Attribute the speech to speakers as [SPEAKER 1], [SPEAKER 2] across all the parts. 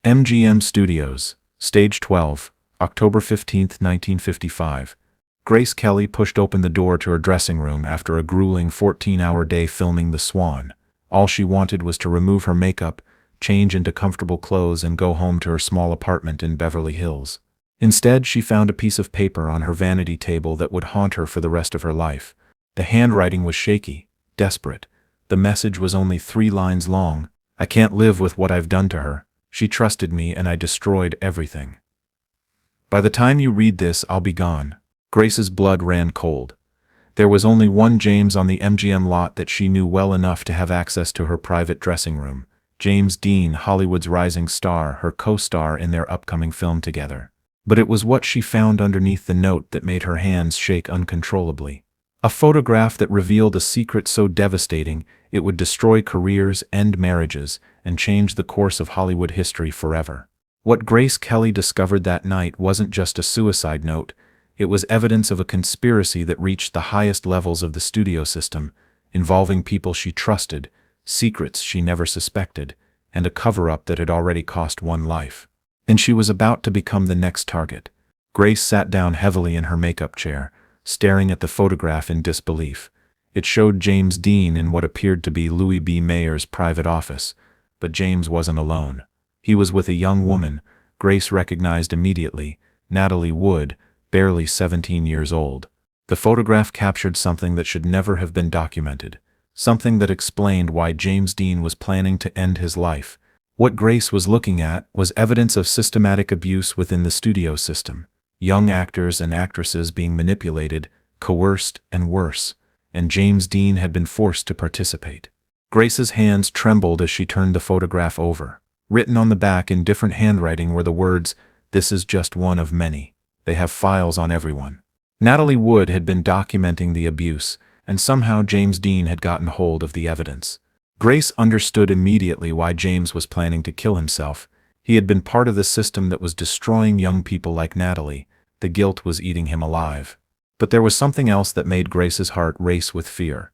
[SPEAKER 1] MGM Studios, Stage 12, October 15, 1955. Grace Kelly pushed open the door to her dressing room after a grueling 14-hour day filming The Swan. All she wanted was to remove her makeup, change into comfortable clothes, and go home to her small apartment in Beverly Hills. Instead, she found a piece of paper on her vanity table that would haunt her for the rest of her life. The handwriting was shaky, desperate. The message was only 3 lines long. "I can't live with what I've done to her. She trusted me and I destroyed everything. By the time you read this, I'll be gone." Grace's blood ran cold. There was only one James on the MGM lot that she knew well enough to have access to her private dressing room. James Dean, Hollywood's rising star, her co-star in their upcoming film together. But it was what she found underneath the note that made her hands shake uncontrollably. A photograph that revealed a secret so devastating it would destroy careers, end marriages, and change the course of Hollywood history forever. What Grace Kelly discovered that night wasn't just a suicide note. It was evidence of a conspiracy that reached the highest levels of the studio system, involving people she trusted, secrets she never suspected, and a cover-up that had already cost one life. And she was about to become the next target. Grace sat down heavily in her makeup chair, staring at the photograph in disbelief. It showed James Dean in what appeared to be Louis B. Mayer's private office, but James wasn't alone. He was with a young woman Grace recognized immediately, Natalie Wood, barely 17 years old. The photograph captured something that should never have been documented, something that explained why James Dean was planning to end his life. What Grace was looking at was evidence of systematic abuse within the studio system. Young actors and actresses being manipulated, coerced, and worse, and James Dean had been forced to participate. Grace's hands trembled as she turned the photograph over. Written on the back in different handwriting were the words, "This is just one of many. They have files on everyone." Natalie Wood had been documenting the abuse, and somehow James Dean had gotten hold of the evidence. Grace understood immediately why James was planning to kill himself. He had been part of the system that was destroying young people like Natalie. The guilt was eating him alive. But there was something else that made Grace's heart race with fear.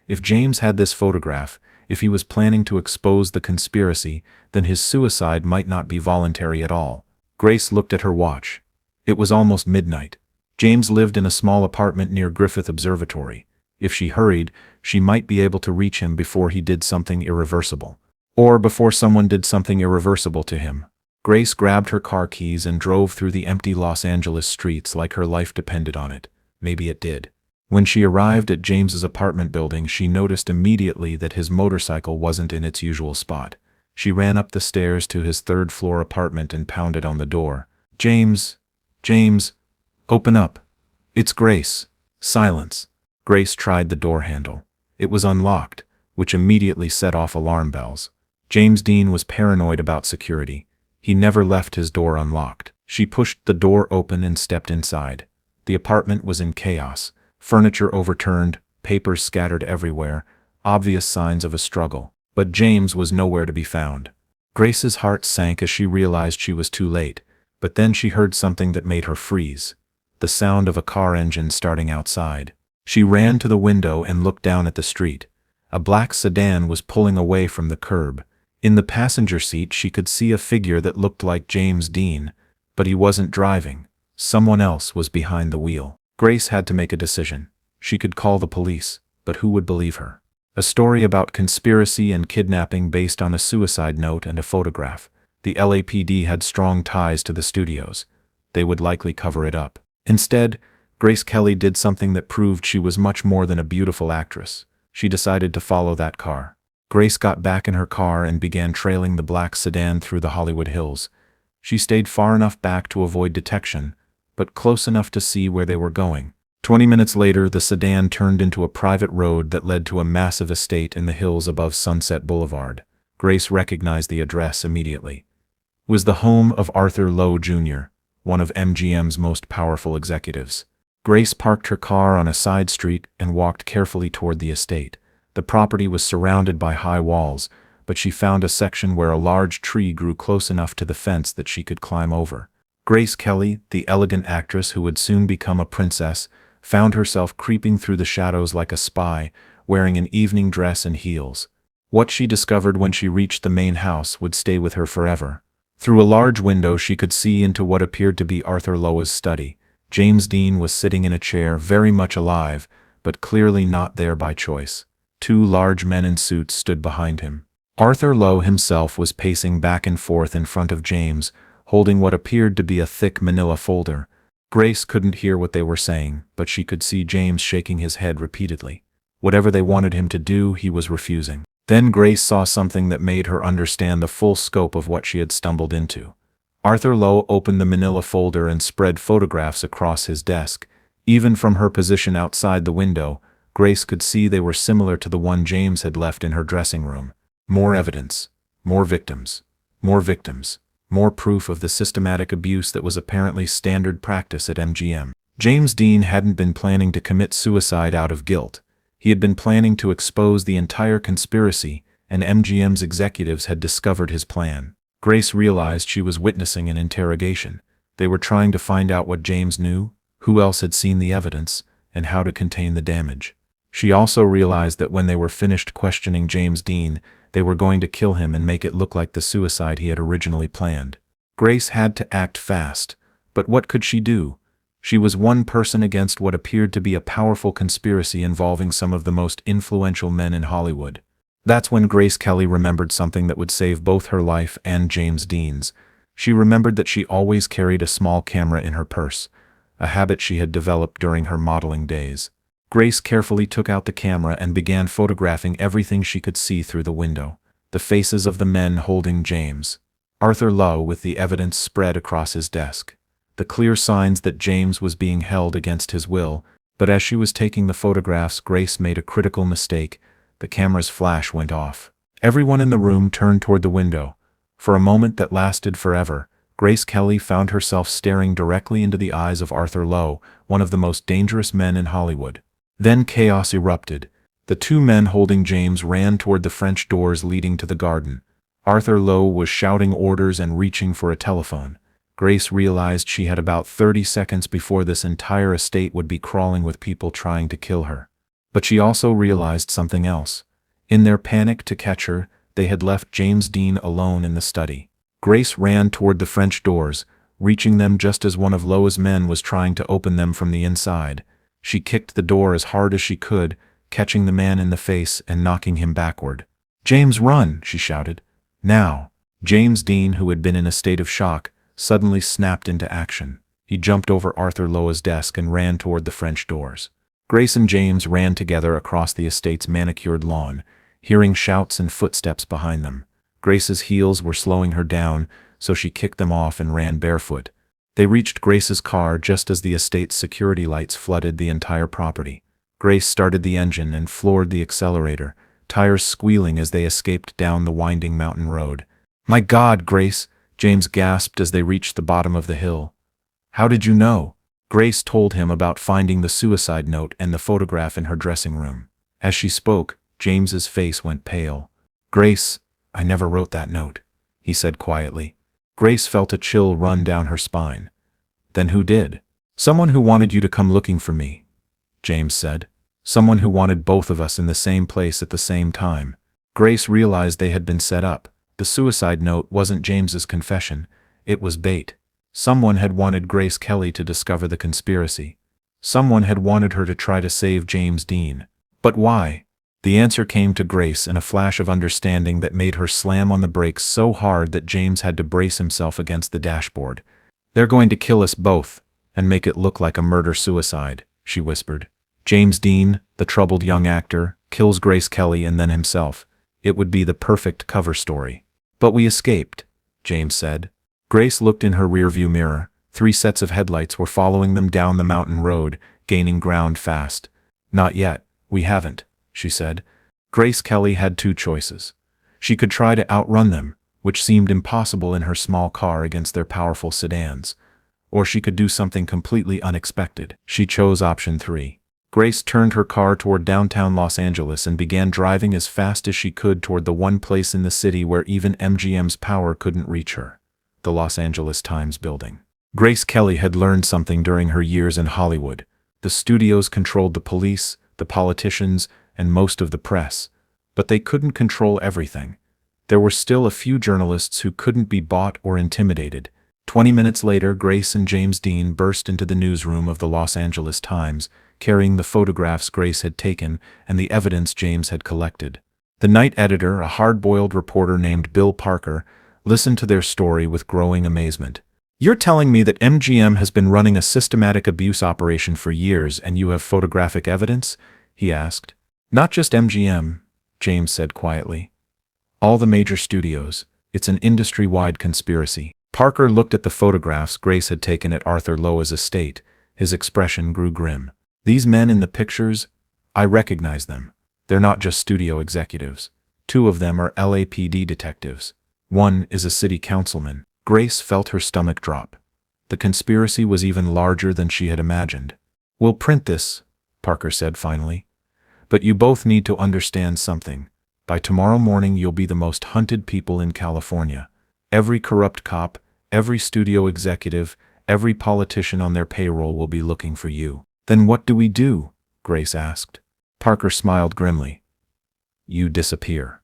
[SPEAKER 1] If James had this photograph, if he was planning to expose the conspiracy, then his suicide might not be voluntary at all. Grace looked at her watch. It was almost midnight. James lived in a small apartment near Griffith Observatory. If she hurried, she might be able to reach him before he did something irreversible. Or before someone did something irreversible to him. Grace grabbed her car keys and drove through the empty Los Angeles streets like her life depended on it. Maybe it did. When she arrived at James's apartment building, she noticed immediately that his motorcycle wasn't in its usual spot. She ran up the stairs to his third-floor apartment and pounded on the door. James, open up. It's Grace." Silence. Grace tried the door handle. It was unlocked, which immediately set off alarm bells. James Dean was paranoid about security. He never left his door unlocked. She pushed the door open and stepped inside. The apartment was in chaos. Furniture overturned, papers scattered everywhere, obvious signs of a struggle. But James was nowhere to be found. Grace's heart sank as she realized she was too late, but then she heard something that made her freeze. The sound of a car engine starting outside. She ran to the window and looked down at the street. A black sedan was pulling away from the curb. In the passenger seat she could see a figure that looked like James Dean, but he wasn't driving. Someone else was behind the wheel. Grace had to make a decision. She could call the police, but who would believe her? A story about conspiracy and kidnapping based on a suicide note and a photograph. The LAPD had strong ties to the studios. They would likely cover it up. Instead, Grace Kelly did something that proved she was much more than a beautiful actress. She decided to follow that car. Grace got back in her car and began trailing the black sedan through the Hollywood Hills. She stayed far enough back to avoid detection, but close enough to see where they were going. 20 minutes later, the sedan turned into a private road that led to a massive estate in the hills above Sunset Boulevard. Grace recognized the address immediately. It was the home of Arthur Lowe Jr., one of MGM's most powerful executives. Grace parked her car on a side street and walked carefully toward the estate. The property was surrounded by high walls, but she found a section where a large tree grew close enough to the fence that she could climb over. Grace Kelly, the elegant actress who would soon become a princess, found herself creeping through the shadows like a spy, wearing an evening dress and heels. What she discovered when she reached the main house would stay with her forever. Through a large window she could see into what appeared to be Arthur Lowe's study. James Dean was sitting in a chair, very much alive, but clearly not there by choice. Two large men in suits stood behind him. Arthur Lowe himself was pacing back and forth in front of James, holding what appeared to be a thick manila folder. Grace couldn't hear what they were saying, but she could see James shaking his head repeatedly. Whatever they wanted him to do, he was refusing. Then Grace saw something that made her understand the full scope of what she had stumbled into. Arthur Lowe opened the manila folder and spread photographs across his desk. Even from her position outside the window, Grace could see they were similar to the one James had left in her dressing room. More evidence, more victims, more victims, more proof of the systematic abuse that was apparently standard practice at MGM. James Dean hadn't been planning to commit suicide out of guilt. He had been planning to expose the entire conspiracy, and MGM's executives had discovered his plan. Grace realized she was witnessing an interrogation. They were trying to find out what James knew, who else had seen the evidence, and how to contain the damage. She also realized that when they were finished questioning James Dean, they were going to kill him and make it look like the suicide he had originally planned. Grace had to act fast, but what could she do? She was one person against what appeared to be a powerful conspiracy involving some of the most influential men in Hollywood. That's when Grace Kelly remembered something that would save both her life and James Dean's. She remembered that she always carried a small camera in her purse, a habit she had developed during her modeling days. Grace carefully took out the camera and began photographing everything she could see through the window. The faces of the men holding James. Arthur Lowe with the evidence spread across his desk. The clear signs that James was being held against his will, but as she was taking the photographs, Grace made a critical mistake. The camera's flash went off. Everyone in the room turned toward the window. For a moment that lasted forever, Grace Kelly found herself staring directly into the eyes of Arthur Lowe, one of the most dangerous men in Hollywood. Then chaos erupted. The two men holding James ran toward the French doors leading to the garden. Arthur Lowe was shouting orders and reaching for a telephone. Grace realized she had about 30 seconds before this entire estate would be crawling with people trying to kill her. But she also realized something else. In their panic to catch her, they had left James Dean alone in the study. Grace ran toward the French doors, reaching them just as one of Lowe's men was trying to open them from the inside. She kicked the door as hard as she could, catching the man in the face and knocking him backward. "James, run!" she shouted. "Now!" James Dean, who had been in a state of shock, suddenly snapped into action. He jumped over Arthur Lowe's desk and ran toward the French doors. Grace and James ran together across the estate's manicured lawn, hearing shouts and footsteps behind them. Grace's heels were slowing her down, so she kicked them off and ran barefoot. They reached Grace's car just as the estate's security lights flooded the entire property. Grace started the engine and floored the accelerator, tires squealing as they escaped down the winding mountain road. "My God, Grace!" James gasped as they reached the bottom of the hill. "How did you know?" Grace told him about finding the suicide note and the photograph in her dressing room. As she spoke, James's face went pale. "Grace, I never wrote that note," he said quietly. Grace felt a chill run down her spine. "Then who did?" "Someone who wanted you to come looking for me," James said. "Someone who wanted both of us in the same place at the same time." Grace realized they had been set up. The suicide note wasn't James's confession. It was bait. Someone had wanted Grace Kelly to discover the conspiracy. Someone had wanted her to try to save James Dean. But why? The answer came to Grace in a flash of understanding that made her slam on the brakes so hard that James had to brace himself against the dashboard. "They're going to kill us both, and make it look like a murder-suicide," she whispered. "James Dean, the troubled young actor, kills Grace Kelly and then himself. It would be the perfect cover story." "But we escaped," James said. Grace looked in her rearview mirror. 3 sets of headlights were following them down the mountain road, gaining ground fast. "Not yet, we haven't," she said. Grace Kelly had 2 choices. She could try to outrun them, which seemed impossible in her small car against their powerful sedans. Or she could do something completely unexpected. She chose option 3. Grace turned her car toward downtown Los Angeles and began driving as fast as she could toward the one place in the city where even MGM's power couldn't reach her: the Los Angeles Times building. Grace Kelly had learned something during her years in Hollywood. The studios controlled the police, the politicians, and most of the press. But they couldn't control everything. There were still a few journalists who couldn't be bought or intimidated. 20 minutes later, Grace and James Dean burst into the newsroom of the Los Angeles Times, carrying the photographs Grace had taken and the evidence James had collected. The night editor, a hard-boiled reporter named Bill Parker, listened to their story with growing amazement. "You're telling me that MGM has been running a systematic abuse operation for years and you have photographic evidence?" he asked. "Not just MGM," James said quietly. "All the major studios. It's an industry-wide conspiracy." Parker looked at the photographs Grace had taken at Arthur Loa's estate. His expression grew grim. "These men in the pictures, I recognize them. They're not just studio executives. 2 of them are LAPD detectives. 1 is a city councilman." Grace felt her stomach drop. The conspiracy was even larger than she had imagined. "We'll print this," Parker said finally. "But you both need to understand something. By tomorrow morning you'll be the most hunted people in California. Every corrupt cop, every studio executive, every politician on their payroll will be looking for you." "Then what do we do?" Grace asked. Parker smiled grimly. "You disappear.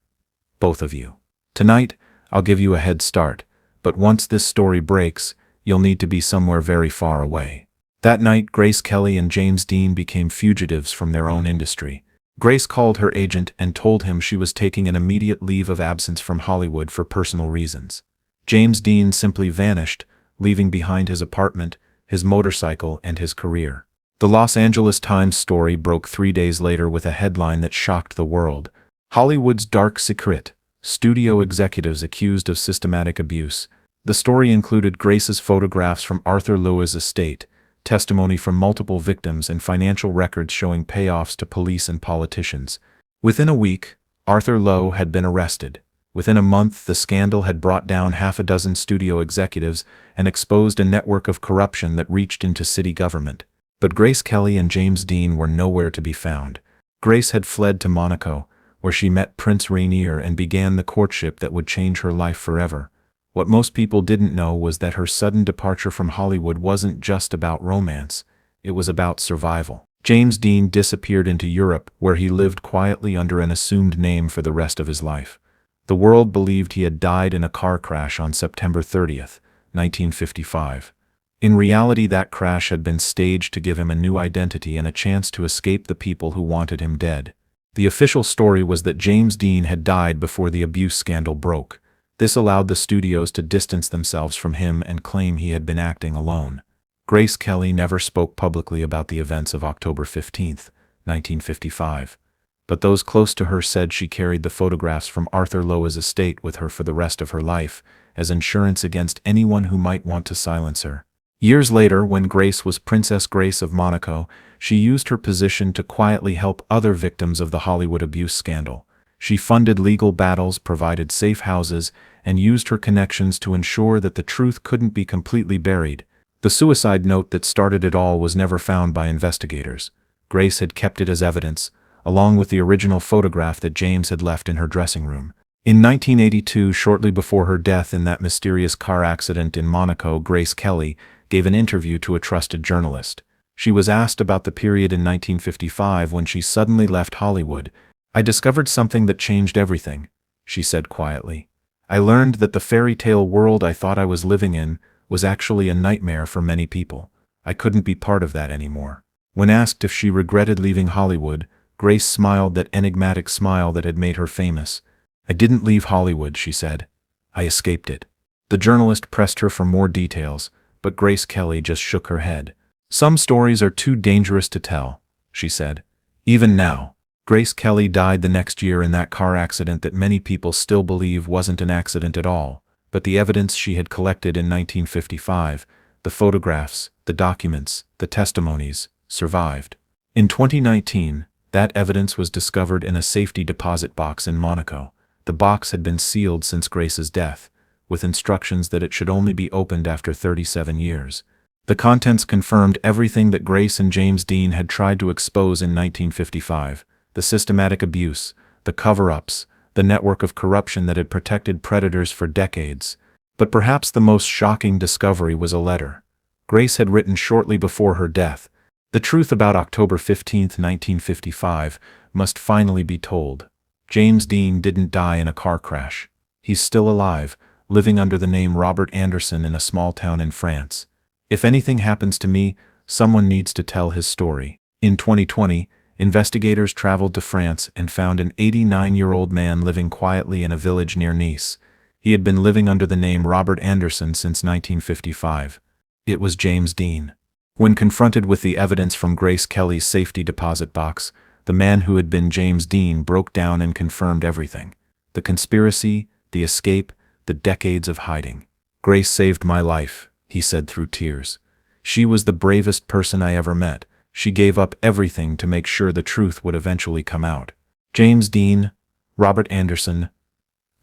[SPEAKER 1] Both of you. Tonight, I'll give you a head start, but once this story breaks, you'll need to be somewhere very far away." That night, Grace Kelly and James Dean became fugitives from their own industry. Grace called her agent and told him she was taking an immediate leave of absence from Hollywood for personal reasons. James Dean simply vanished, leaving behind his apartment, his motorcycle, and his career. The Los Angeles Times story broke 3 days later with a headline that shocked the world. "Hollywood's Dark Secret. Studio Executives Accused of Systematic Abuse." The story included Grace's photographs from Arthur Loa's estate, testimony from multiple victims, and financial records showing payoffs to police and politicians. Within a week, Arthur Loa had been arrested. Within a month, the scandal had brought down 6 studio executives and exposed a network of corruption that reached into city government. But Grace Kelly and James Dean were nowhere to be found. Grace had fled to Monaco, where she met Prince Rainier and began the courtship that would change her life forever. What most people didn't know was that her sudden departure from Hollywood wasn't just about romance, it was about survival. James Dean disappeared into Europe, where he lived quietly under an assumed name for the rest of his life. The world believed he had died in a car crash on September 30th, 1955. In reality, that crash had been staged to give him a new identity and a chance to escape the people who wanted him dead. The official story was that James Dean had died before the abuse scandal broke. This allowed the studios to distance themselves from him and claim he had been acting alone. Grace Kelly never spoke publicly about the events of October 15th, 1955. But those close to her said she carried the photographs from Arthur Loa's estate with her for the rest of her life, as insurance against anyone who might want to silence her. Years later, when Grace was Princess Grace of Monaco, she used her position to quietly help other victims of the Hollywood abuse scandal. She funded legal battles, provided safe houses, and used her connections to ensure that the truth couldn't be completely buried. The suicide note that started it all was never found by investigators. Grace had kept it as evidence, along with the original photograph that James had left in her dressing room. In 1982, shortly before her death in that mysterious car accident in Monaco, Grace Kelly gave an interview to a trusted journalist. She was asked about the period in 1955 when she suddenly left Hollywood. "I discovered something that changed everything," she said quietly. "I learned that the fairy tale world I thought I was living in was actually a nightmare for many people. I couldn't be part of that anymore." When asked if she regretted leaving Hollywood, Grace smiled that enigmatic smile that had made her famous. "I didn't leave Hollywood," she said. "I escaped it." The journalist pressed her for more details, but Grace Kelly just shook her head. "Some stories are too dangerous to tell," she said. "Even now." Grace Kelly died the next year in that car accident that many people still believe wasn't an accident at all, but the evidence she had collected in 1955, the photographs, the documents, the testimonies, survived. In 2019, that evidence was discovered in a safety deposit box in Monaco. The box had been sealed since Grace's death, with instructions that it should only be opened after 37 years. The contents confirmed everything that Grace and James Dean had tried to expose in 1955, the systematic abuse, the cover-ups, the network of corruption that had protected predators for decades. But perhaps the most shocking discovery was a letter Grace had written shortly before her death. The truth about October 15, 1955, must finally be told. James Dean didn't die in a car crash. He's still alive, living under the name Robert Anderson in a small town in France. If anything happens to me, someone needs to tell his story. In 2020, investigators traveled to France and found an 89-year-old man living quietly in a village near Nice. He had been living under the name Robert Anderson since 1955. It was James Dean. When confronted with the evidence from Grace Kelly's safety deposit box, the man who had been James Dean broke down and confirmed everything. The conspiracy, the escape, the decades of hiding. "Grace saved my life," he said through tears. "She was the bravest person I ever met. She gave up everything to make sure the truth would eventually come out." James Dean, Robert Anderson,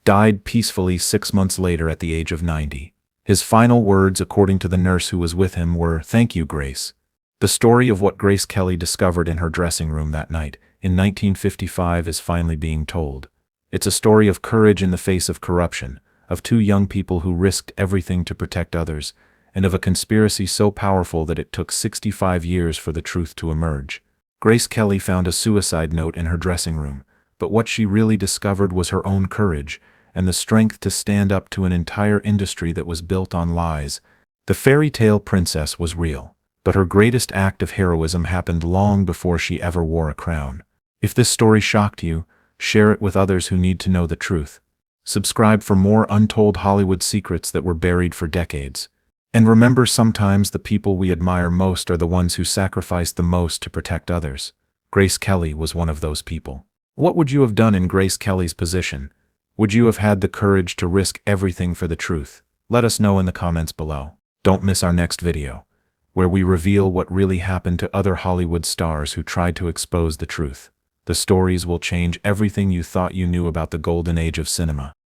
[SPEAKER 1] died peacefully 6 months later at the age of 90. His final words, according to the nurse who was with him, were, "Thank you, Grace." The story of what Grace Kelly discovered in her dressing room that night, in 1955, is finally being told. It's a story of courage in the face of corruption, of two young people who risked everything to protect others, and of a conspiracy so powerful that it took 65 years for the truth to emerge. Grace Kelly found a suicide note in her dressing room, but what she really discovered was her own courage, and the strength to stand up to an entire industry that was built on lies. The fairy tale princess was real, but her greatest act of heroism happened long before she ever wore a crown. If this story shocked you, share it with others who need to know the truth. Subscribe for more untold Hollywood secrets that were buried for decades. And remember, sometimes the people we admire most are the ones who sacrifice the most to protect others. Grace Kelly was one of those people. What would you have done in Grace Kelly's position? Would you have had the courage to risk everything for the truth? Let us know in the comments below. Don't miss our next video, where we reveal what really happened to other Hollywood stars who tried to expose the truth. The stories will change everything you thought you knew about the golden age of cinema.